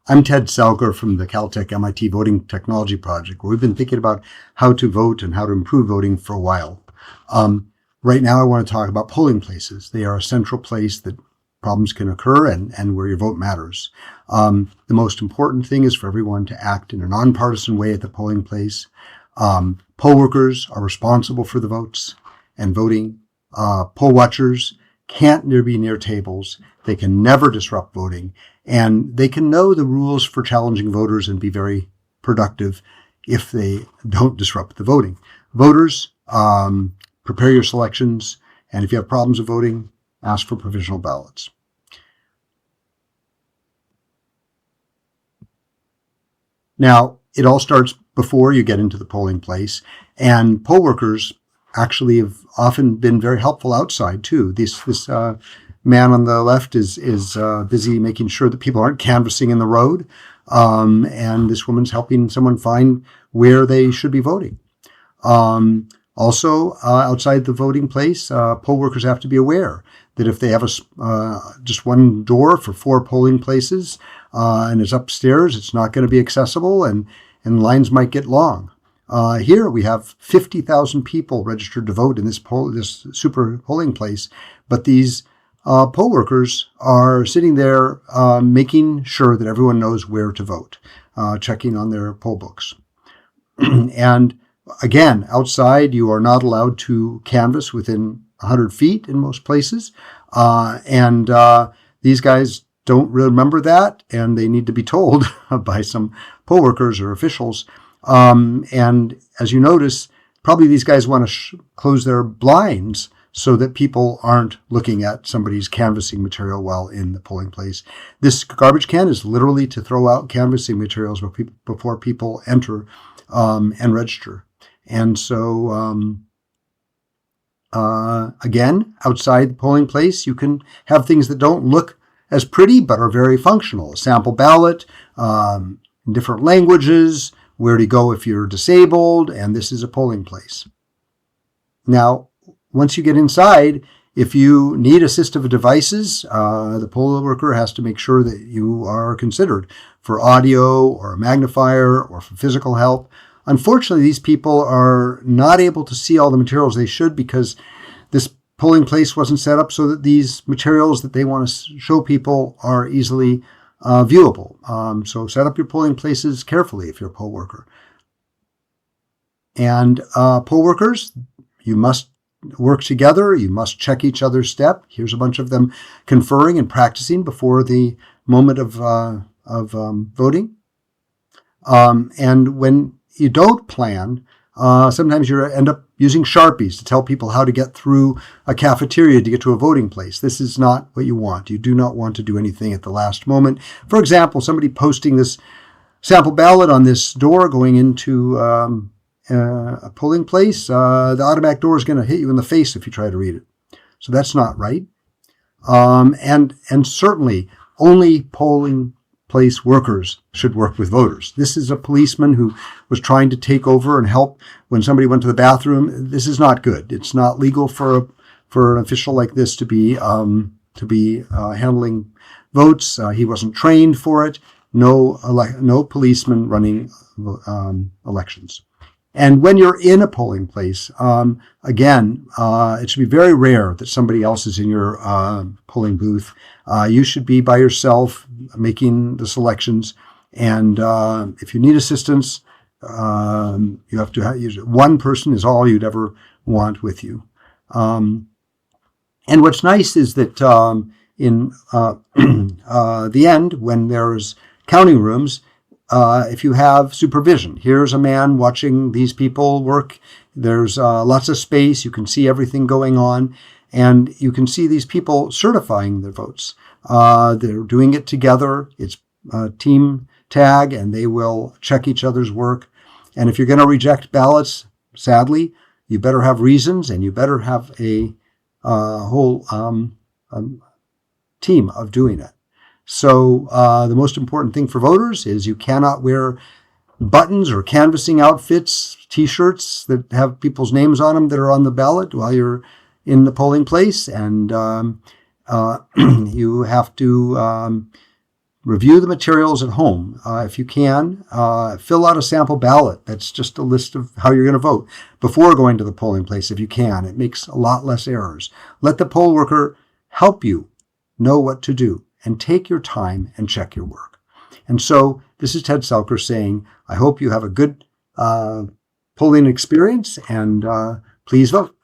I'm Ted Selger from the Caltech MIT Voting Technology Project, where we've been thinking about how to vote and how to improve voting for a while. Right now, I want to talk about polling places. They are a central place that problems can occur and where your vote matters. The most important thing is for everyone to act in a nonpartisan way at the polling place. Poll workers are responsible for the votes and voting. Poll watchers can't be near tables. They can never disrupt voting, and they can know the rules for challenging voters and be very productive if they don't disrupt the voting. Voters, prepare your selections, and if you have problems with voting, ask for provisional ballots. Now, it all starts before you get into the polling place, and poll workers actually have often been very helpful outside too. This man on the left is busy making sure that people aren't canvassing in the road, and this woman's helping someone find where they should be voting. Also, outside the voting place, poll workers have to be aware that if they have just one door for 4 polling places and it's upstairs, it's not going to be accessible, and lines might get long. Here we have 50,000 people registered to vote in this super polling place, but these poll workers are sitting there making sure that everyone knows where to vote, checking on their poll books. And again, outside, you are not allowed to canvass within 100 feet in most places. And these guys don't remember that, and they need to be told by some poll workers or officials. And as you notice, probably these guys want to close their blinds so that people aren't looking at somebody's canvassing material while in the polling place. This garbage can is literally to throw out canvassing materials before people enter and register. And so, again, outside the polling place, you can have things that don't look as pretty but are very functional. A sample ballot, in different languages, where to go if you're disabled, and this is a polling place. Now, once you get inside, if you need assistive devices, the poll worker has to make sure that you are considered for audio or a magnifier or for physical help. Unfortunately, these people are not able to see all the materials they should because this polling place wasn't set up so that these materials that they want to show people are easily viewable. So set up your polling places carefully if you're a poll worker. And poll workers, you must work together. You must check each other's step. Here's a bunch of them conferring and practicing before the moment of voting. And when you don't plan, sometimes you end up using Sharpies to tell people how to get through a cafeteria to get to a voting place. This is not what you want. You do not want to do anything at the last moment. For example, somebody posting this sample ballot on this door going into a polling place, the automatic door is going to hit you in the face if you try to read it. So that's not right. And certainly only polling place workers should work with voters. This is a policeman who was trying to take over and help when somebody went to the bathroom. This is not good. It's not legal for an official like this to be handling votes. He wasn't trained for it. No policeman running elections. And when you're in a polling place, again, it should be very rare that somebody else is in your polling booth. You should be by yourself making the selections. And if you need assistance, you have to use one person is all you'd ever want with you. And what's nice is that in the end, when there's counting rooms, if you have supervision, here's a man watching these people work. There's lots of space. You can see everything going on. And you can see these people certifying their votes. They're doing it together. It's a team tag, and they will check each other's work. And if you're going to reject ballots, sadly, you better have reasons, and you better have a whole team of doing it. So the most important thing for voters is you cannot wear buttons or canvassing outfits, T-shirts that have people's names on them that are on the ballot while you're in the polling place. And you have to Review the materials at home. If you can, fill out a sample ballot. That's just a list of how you're going to vote before going to the polling place if you can. It makes a lot less errors. Let the poll worker help you know what to do, and take your time and check your work. And so this is Ted Selker saying, I hope you have a good polling experience, and please vote.